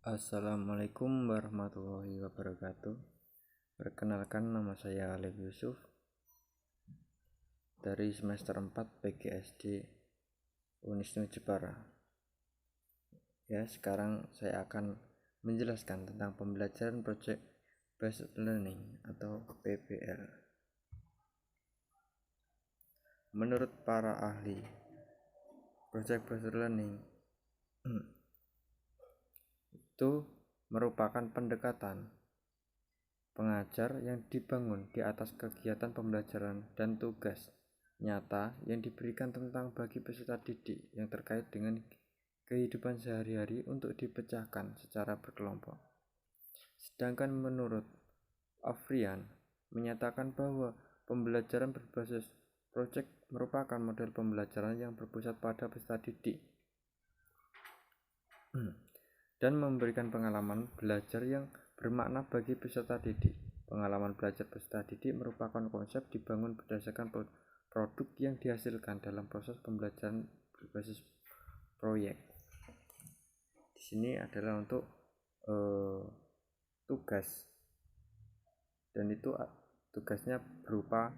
Assalamualaikum warahmatullahi wabarakatuh. Perkenalkan, nama saya Alif Yusuf dari semester 4 PGSD Unisnu Jepara. Sekarang saya akan menjelaskan tentang pembelajaran Project Based Learning atau PBL. Menurut para ahli, Project Based Learning itu merupakan pendekatan pengajar yang dibangun di atas kegiatan pembelajaran dan tugas nyata yang diberikan tentang bagi peserta didik yang terkait dengan kehidupan sehari-hari untuk dipecahkan secara berkelompok. Sedangkan menurut Afrian menyatakan bahwa pembelajaran berbasis project merupakan model pembelajaran yang berpusat pada peserta didik dan memberikan pengalaman belajar yang bermakna bagi peserta didik. Pengalaman belajar peserta didik merupakan konsep dibangun berdasarkan produk yang dihasilkan dalam proses pembelajaran berbasis proyek. Di sini adalah untuk tugas, dan itu tugasnya berupa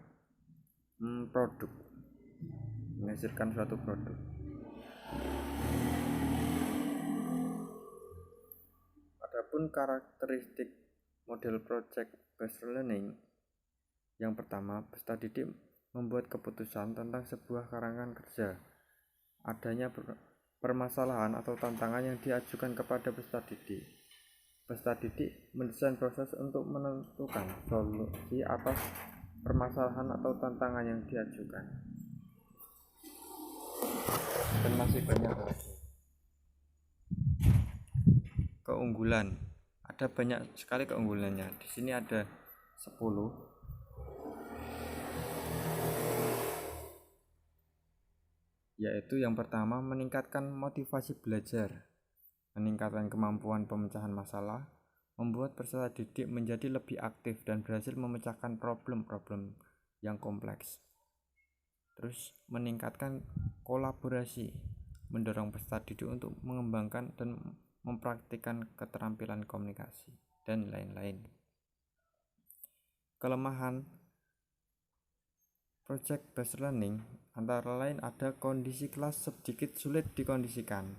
produk, menghasilkan suatu produk. Adapun karakteristik model project based learning, yang pertama, peserta didik membuat keputusan tentang sebuah karangan kerja. Adanya permasalahan atau tantangan yang diajukan kepada peserta didik. Peserta didik mendesain proses untuk menentukan solusi atas permasalahan atau tantangan yang diajukan. Dan masih banyak lagi. Keunggulan, ada banyak sekali keunggulannya. Di sini ada 10. Yaitu yang pertama, meningkatkan motivasi belajar, meningkatkan kemampuan pemecahan masalah, membuat peserta didik menjadi lebih aktif dan berhasil memecahkan problem-problem yang kompleks. Terus meningkatkan kolaborasi, mendorong peserta didik untuk mengembangkan dan mempraktikkan keterampilan komunikasi, dan lain-lain. Kelemahan project based learning antara lain ada kondisi kelas sedikit sulit dikondisikan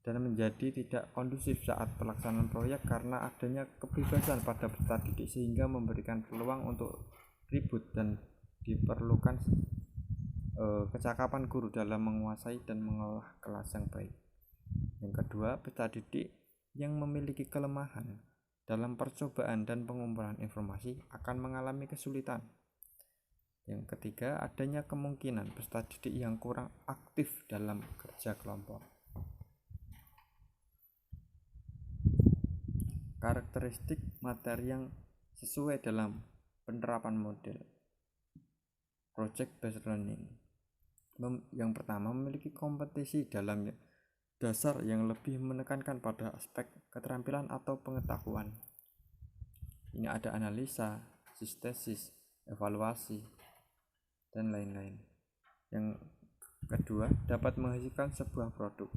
dan menjadi tidak kondusif saat pelaksanaan proyek karena adanya kebebasan pada peserta didik sehingga memberikan peluang untuk ribut, dan diperlukan kecakapan guru dalam menguasai dan mengelola kelas yang baik. Yang kedua, peserta didik yang memiliki kelemahan dalam percobaan dan pengumpulan informasi akan mengalami kesulitan. Yang ketiga, adanya kemungkinan peserta didik yang kurang aktif dalam kerja kelompok. Karakteristik materi yang sesuai dalam penerapan model project based learning. Yang pertama, memiliki kompetensi dalam dasar yang lebih menekankan pada aspek keterampilan atau pengetahuan. Ini ada analisa, sintesis, evaluasi, dan lain-lain. Yang kedua, dapat menghasilkan sebuah produk.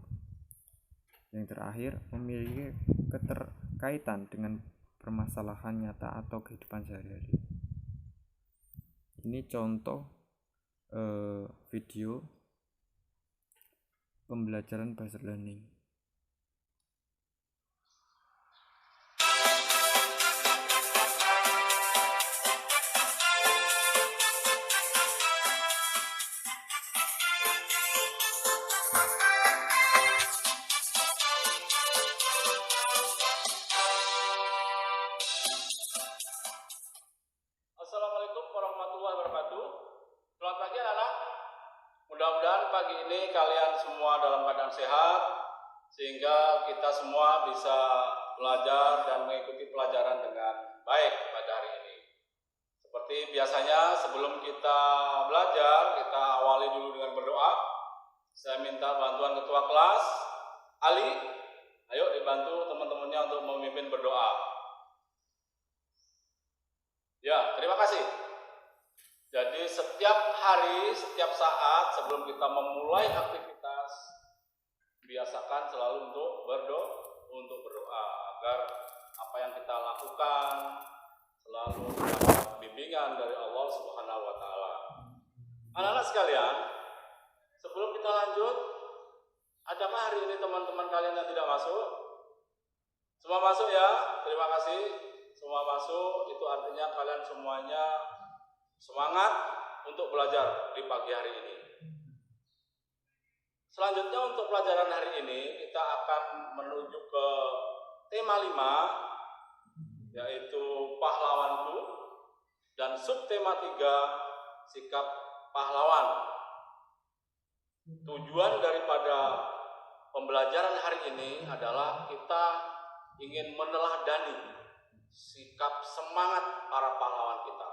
Yang terakhir, memiliki keterkaitan dengan permasalahan nyata atau kehidupan sehari-hari. Ini contoh video pembelajaran based learning. Assalamualaikum warahmatullahi wabarakatuh. Selamat pagi anak-anak. Mudah-mudahan pagi ini kalian semua dalam keadaan sehat, sehingga kita semua bisa belajar dan mengikuti pelajaran dengan baik pada hari ini. Seperti biasanya, sebelum kita belajar, kita awali dulu dengan berdoa. Saya minta bantuan ketua kelas, Ali. Ayo dibantu teman-temannya untuk memimpin berdoa. Ya, terima kasih. Jadi setiap hari, setiap saat sebelum kita memulai aktivitas, biasakan selalu untuk berdoa. lakukan, selalu mendapat bimbingan dari Allah Subhanahu wa taala. Anak-anak sekalian, sebelum kita lanjut, adakah hari ini teman-teman kalian yang tidak masuk? Semua masuk ya? Terima kasih. Semua masuk, itu artinya kalian semuanya semangat untuk belajar di pagi hari ini. Selanjutnya untuk pelajaran hari ini kita akan menuju ke tema 5, yaitu pahlawanku, dan subtema 3, sikap pahlawan. Tujuan daripada pembelajaran hari ini adalah kita ingin meneladani sikap semangat para pahlawan kita.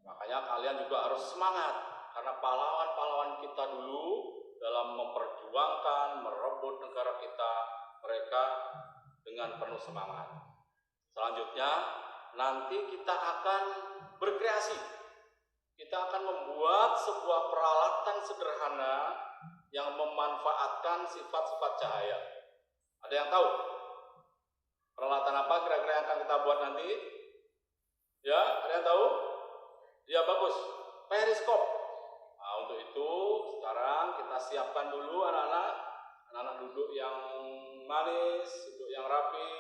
Makanya kalian juga harus semangat, karena pahlawan-pahlawan kita dulu dalam memperjuangkan, merebut negara kita, mereka dengan penuh semangat. Selanjutnya, nanti kita akan berkreasi. Kita akan membuat sebuah peralatan sederhana yang memanfaatkan sifat-sifat cahaya. Ada yang tahu? Peralatan apa kira-kira yang akan kita buat nanti? Ya, ada yang tahu? Ya, bagus. Periskop. Nah, untuk itu sekarang kita siapkan dulu anak-anak duduk yang manis, duduk yang rapi,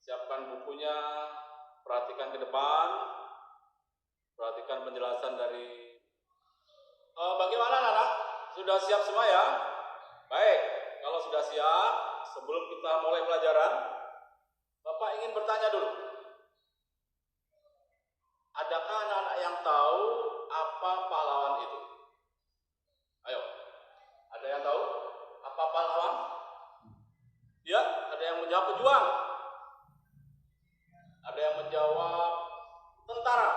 siapkan bukunya, perhatikan ke depan, perhatikan penjelasan dari bagaimana anak-anak? Sudah siap semua ya? Baik, kalau sudah siap, sebelum kita mulai pelajaran, Bapak ingin bertanya dulu. Adakah anak-anak yang tahu apa pahlawan itu? Ayo, ada yang tahu apa pahlawan? Ya, ada yang menjawab pejuang. Ada yang menjawab tentara.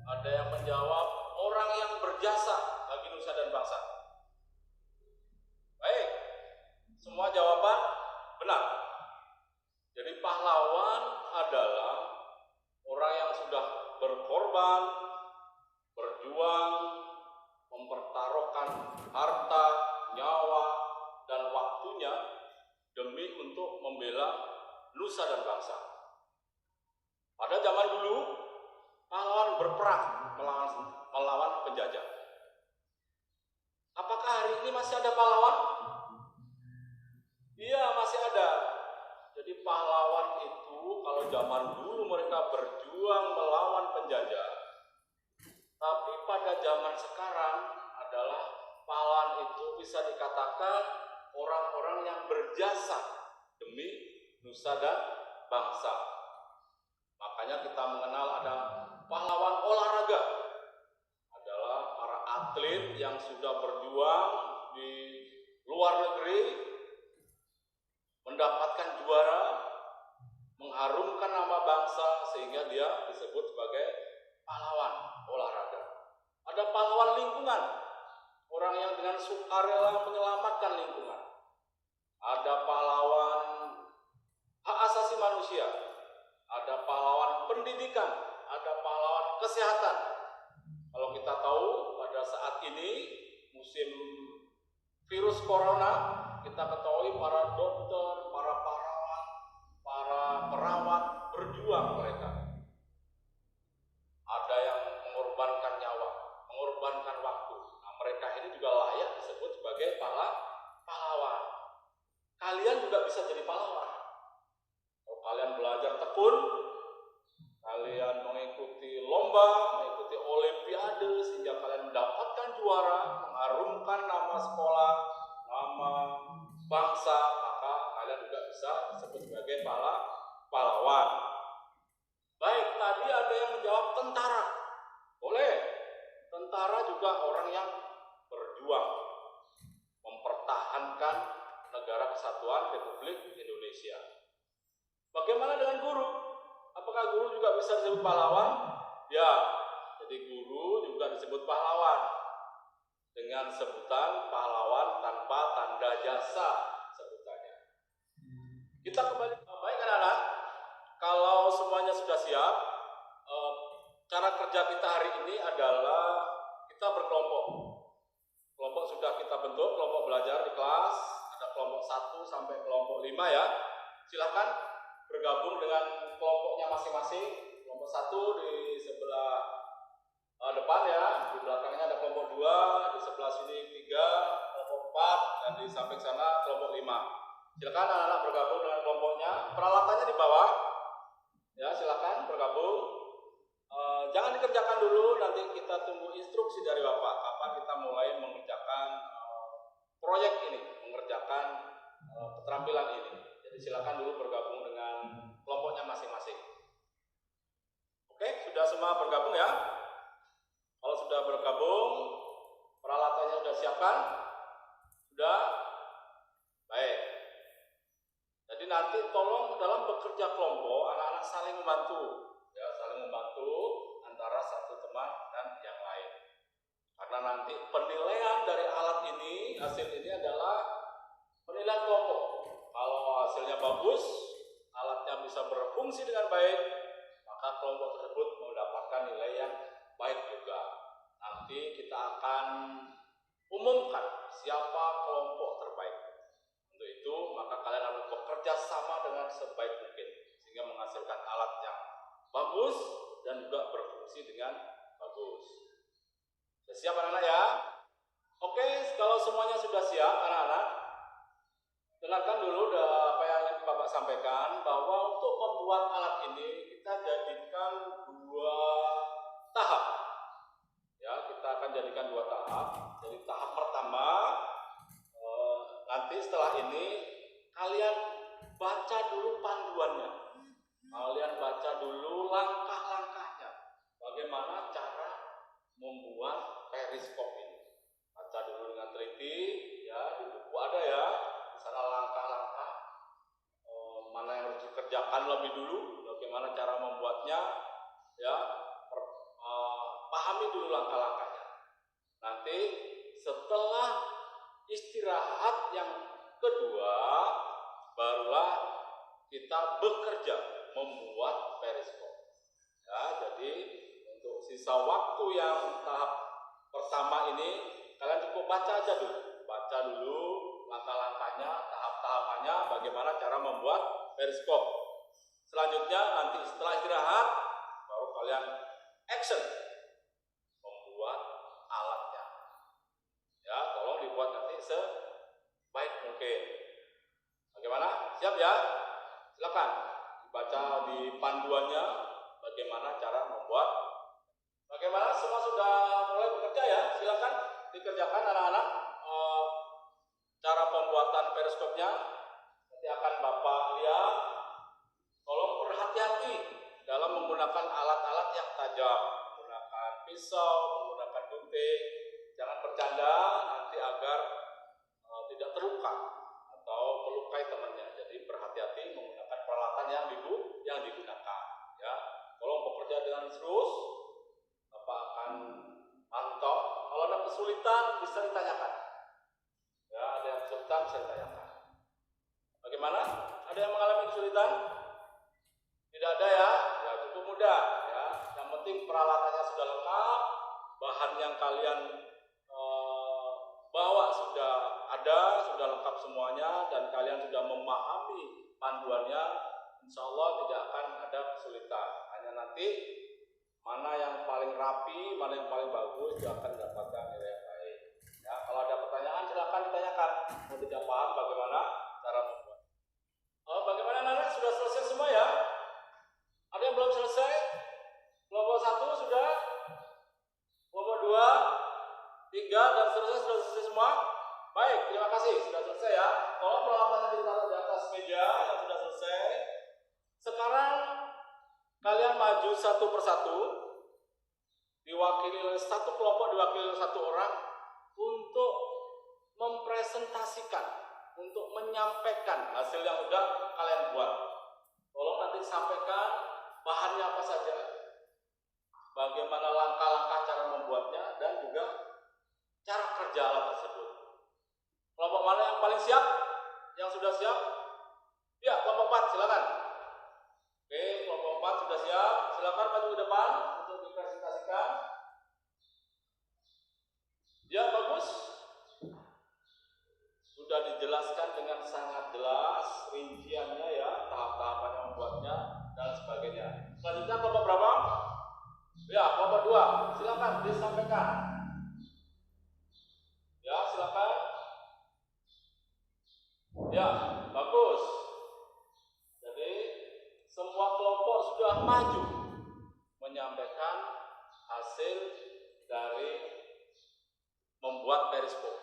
Ada yang menjawab orang yang berjasa bagi nusa dan bangsa. Baik, semua jawaban benar. Jadi pahlawan adalah orang yang sudah berkorban, berjuang, mempertaruhkan harta, nyawa, dan waktunya demi untuk membela nusa dan bangsa. Pada zaman dulu, pahlawan berperang melawan penjajah. Apakah hari ini masih ada pahlawan? Iya, masih ada. Jadi pahlawan itu kalau zaman dulu mereka berjuang melawan penjajah, tapi pada zaman sekarang adalah pahlawan itu bisa dikatakan orang-orang yang berjasa demi nusa dan bangsa. Makanya kita mengenal ada pahlawan olahraga, adalah para atlet yang sudah berjuang di luar negeri, mendapatkan juara, mengharumkan nama bangsa sehingga dia disebut sebagai pahlawan olahraga. Ada pahlawan lingkungan, orang yang dengan sukarela menyelamatkan lingkungan. Ada pahlawan hak asasi manusia, ada pahlawan pendidikan, ada pahlawan kesehatan. Kalau kita tahu pada saat ini musim virus corona, kita ketahui para dokter, para pahlawan, para perawat berjuang mereka. Ada yang mengorbankan nyawa, mengorbankan waktu. Nah, mereka ini juga layak disebut sebagai pahlawan. Kalian juga bisa jadi pahlawan. Kalau kalian belajar tekun, kalian mengikuti lomba, mengikuti olimpiade sehingga kalian mendapatkan juara, mengharumkan nama sekolah, nama bangsa, maka kalian juga bisa disebut sebagai pahlawan. Baik, tadi ada yang menjawab tentara. Boleh. Tentara juga orang yang berjuang mempertahankan negara kesatuan Republik Indonesia. Bagaimana dengan guru? Apakah guru juga bisa disebut pahlawan? Ya, jadi guru juga disebut pahlawan dengan sebutan pahlawan tanpa tanda jasa sebutannya. Kita kembali. Baik anak-anak, kalau semuanya sudah siap, cara kerja kita hari ini adalah kita berkelompok. Kelompok sudah kita bentuk, kelompok belajar di kelas, ada kelompok 1 sampai kelompok 5 ya. Silakan bergabung dengan kelompoknya masing-masing. Kelompok 1 di sebelah depan ya, di belakangnya ada kelompok 2, di sebelah sini 3, kelompok 4, dan di samping sana kelompok 5. Silakan anak-anak bergabung dengan kelompoknya. Peralatannya di bawah. Ya, silakan bergabung. Jangan dikerjakan dulu, nanti kita tunggu instruksi dari Bapak kapan kita mulai mengerjakan proyek ini, mengerjakan keterampilan ini. Jadi silakan dulu bergabung dengan kelompoknya masing-masing. Oke, sudah semua bergabung ya? Kalau sudah bergabung, peralatannya sudah siapkan? Sudah? Baik. Jadi nanti tolong dalam bekerja kelompok, anak-anak saling membantu. Ya, saling membantu antara satu teman dan yang lain. Karena nanti penilaian dari alat ini, hasil ini adalah penilaian kelompok. Kalau hasilnya bagus, alatnya bisa berfungsi dengan baik, maka kelompok tersebut mendapatkan nilai yang baik juga. Nanti kita akan umumkan siapa kelompok terbaik. Untuk itu, maka kalian harus bekerja sama dengan sebaik mungkin sehingga menghasilkan alat yang bagus dan juga berfungsi dengan bagus. Sudah siap anak-anak ya? Oke, kalau semuanya sudah siap anak-anak, dengarkan dulu apa yang ingin Bapak sampaikan, bahwa untuk membuat alat ini kita jadikan 2 tahap. Ya, kita akan jadikan 2 tahap. Jadi tahap pertama, nanti setelah ini kalian baca dulu panduannya. Kalian baca dulu langkah-langkahnya. Bagaimana cara membuat periskop ini. Baca dulu dengan teliti, ya, di buku ada ya. Di sana langkah-langkah mana yang harus dikerjakan lebih dulu, bagaimana cara membuatnya, ya. Pahami dulu langkah-langkahnya. Nanti setelah istirahat yang kedua, barulah kita bekerja membuat periskop. Ya, jadi untuk sisa waktu yang tahap pertama ini kalian cukup baca aja dulu. Baca dulu langkah-langkahnya, tahap-tahapannya, bagaimana cara membuat periskop. Selanjutnya nanti setelah istirahat baru kalian action membuat alatnya. Ya, tolong dibuat nanti sebaik mungkin. Bagaimana? Siap ya? Silakan dibaca di panduannya bagaimana cara membuat. Bagaimana? Semua sudah mulai bekerja ya? Silakan dikerjakan anak-anak cara pembuatan periskopnya. Nanti akan Bapak lihat. Tolong berhati-hati dalam menggunakan alat-alat yang tajam, menggunakan pisau, menggunakan gunting. Jangan bercanda nanti agar tidak terluka atau melukai temannya. Jadi berhati-hati menggunakan peralatan yang digunakan. Ya, tolong bekerja dengan serius. Bapak akan pantau. Kalau ada kesulitan bisa ditanyakan. Ya, ada yang kesulitan bisa ditanyakan. Bagaimana? Ada yang mengalami kesulitan? Tidak ada ya? Ya, cukup mudah. Ya, yang penting peralatannya sudah lengkap, bahan yang kalian bawa sudah ada, sudah lengkap semuanya, dan kalian sudah memahami panduannya. Insya Allah tidak akan ada kesulitan. Hanya nanti mana yang paling rapi, mana yang paling bagus, dia akan mendapatkan nilai yang baik. Ya, kalau ada pertanyaan silakan ditanyakan. Kalau tidak paham bagaimana cara membuat. Bagaimana anak-anak sudah selesai semua ya? Ada yang belum selesai? Kelompok 1 sudah? Kelompok 2, 3, dan seterusnya sudah selesai semua? Baik, terima kasih, sudah selesai ya. Tolong peralatannya ditaruh di atas meja yang sudah selesai. Sekarang kalian maju satu persatu, diwakili oleh satu kelompok, diwakili oleh satu orang, untuk mempresentasikan, untuk menyampaikan hasil yang sudah kalian buat. Tolong nanti sampaikan bahannya apa saja, bagaimana langkah-langkah cara membuatnya, dan juga cara kerja alat tersebut. Kelompok mana yang paling siap? Yang sudah siap? Ya, kelompok 4, silakan. Oke, kelompok 4 sudah siap. Silakan maju ke depan untuk dipresentasikan. Ya, bagus. Sudah dijelaskan dengan sangat jelas rinciannya ya, tahap-tahapannya membuat Ya, bagus. Jadi semua kelompok sudah maju menyampaikan hasil dari membuat periskop.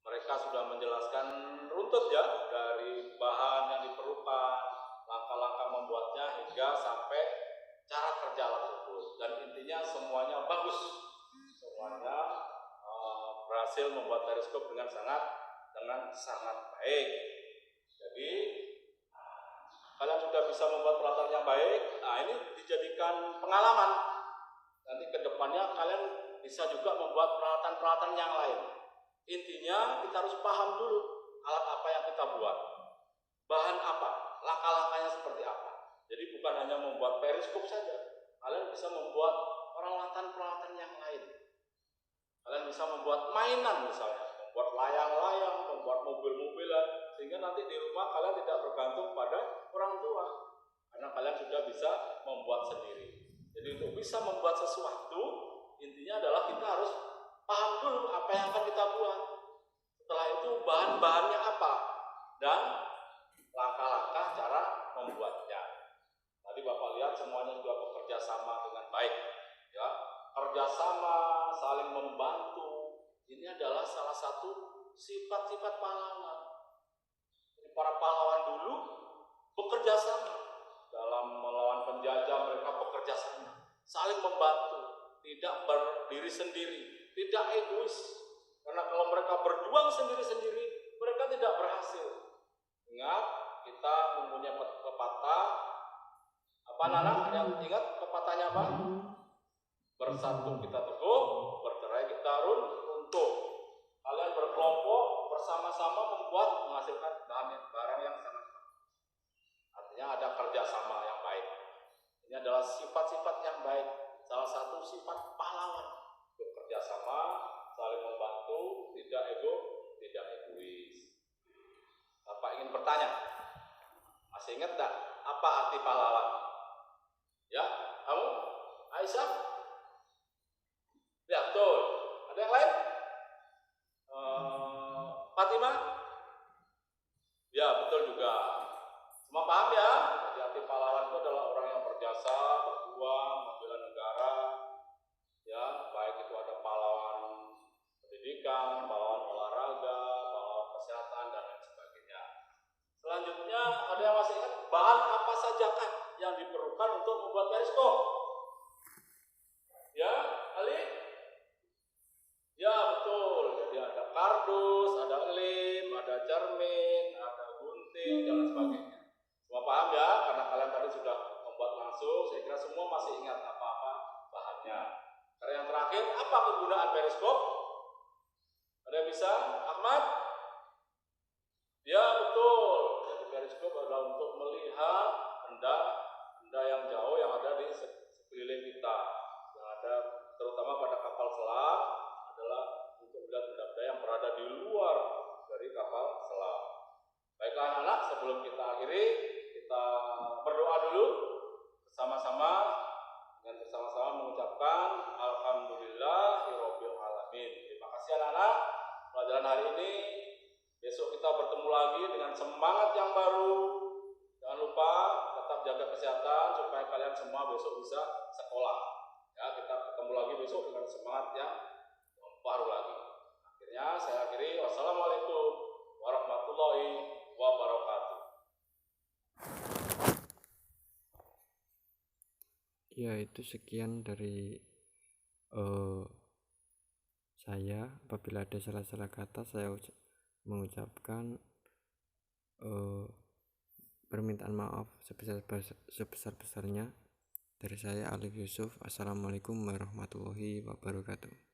Mereka sudah menjelaskan runtut ya, dari bahan yang diperlukan, langkah-langkah membuatnya hingga sampai cara kerja tersebut. Dan intinya semuanya bagus. Semuanya berhasil membuat periskop dengan sangat baik. Jadi kalian sudah bisa membuat peralatan yang baik. Nah, ini dijadikan pengalaman. Nanti ke depannya kalian bisa juga membuat peralatan-peralatan yang lain. Intinya kita harus paham dulu alat apa yang kita buat, bahan apa, langkah-langkahnya seperti apa. Jadi bukan hanya membuat periskop saja, kalian bisa membuat peralatan-peralatan yang lain. Kalian bisa membuat mainan misalnya, membuat layang-layang, membuat mobil-mobilan, sehingga nanti di rumah kalian tidak bergantung pada orang tua, karena kalian sudah bisa membuat sendiri. Jadi untuk bisa membuat sesuatu, intinya adalah kita harus paham dulu apa yang akan kita buat. Setelah itu bahan-bahannya apa dan langkah-langkah cara membuatnya. Tadi Bapak lihat semuanya sudah bekerja sama dengan baik, ya. Kerjasama, saling membantu, ini adalah salah satu sifat-sifat pahlawan. Jadi para pahlawan dulu bekerja sama dalam melawan penjajah, mereka bekerja sama, saling membantu, tidak berdiri sendiri, tidak egois. Karena kalau mereka berjuang sendiri-sendiri, mereka tidak berhasil. Ingat, kita mempunyai pepatah apa Nana? Yang ingat pepatahnya apa? Bersatu kita teguh, bercerai kita runtuh. Kalian berkelompok bersama-sama membuat menghasilkan barang yang sangat baik. Artinya ada kerjasama yang baik. Ini adalah sifat-sifat yang baik. Salah satu sifat pahlawan, bekerja sama, saling membantu, tidak egois. Bapak ingin bertanya, masih ingat tak apa arti pahlawan? Ya, kamu? Aisyah? Ya, betul. Ada yang lain? Fatimah? Ya, betul juga. Semua paham ya? Jadi arti pahlawan itu adalah orang yang berjasa, berjuang, membela negara. Ya, baik itu ada pahlawan pendidikan, pahlawan olahraga, pahlawan kesehatan, dan lain sebagainya. Selanjutnya, ada yang masih ingat bahan apa saja kan yang diperlukan untuk membuat periskop? Ya, Ali? Ya, betul. Jadi ada kardus, ada lem, ada cermin, ada gunting, dan lain sebagainya. Semua paham ya? Karena kalian tadi sudah membuat langsung, saya kira semua masih ingat apa-apa bahannya. Karena yang terakhir, apa kegunaan periskop? Ada yang bisa? Ahmad? Ya, betul. Jadi periskop adalah untuk melihat benda yang jauh yang ada di sekeliling kita. Yang ada terutama pada kapal selam adalah untuk melihat benda-benda yang berada di luar dari kapal selam. Baiklah anak-anak, sebelum kita akhiri, kita berdoa dulu bersama-sama mengucapkan alhamdulillahirabbil alamin. Terima kasih anak-anak pelajaran hari ini. Besok kita bertemu lagi dengan semangat yang baru. Jangan lupa tetap jaga kesehatan supaya kalian semua besok bisa sekolah. Ya, kita ketemu lagi besok dengan semangat yang baru lagi. Akhirnya saya akhiri. Wassalamualaikum warahmatullahi wabarakatuh. Ya, itu sekian dari saya. Apabila ada salah-salah kata, saya mengucapkan permintaan maaf sebesar-besarnya. Dari saya Alif Yusuf. Assalamualaikum warahmatullahi wabarakatuh.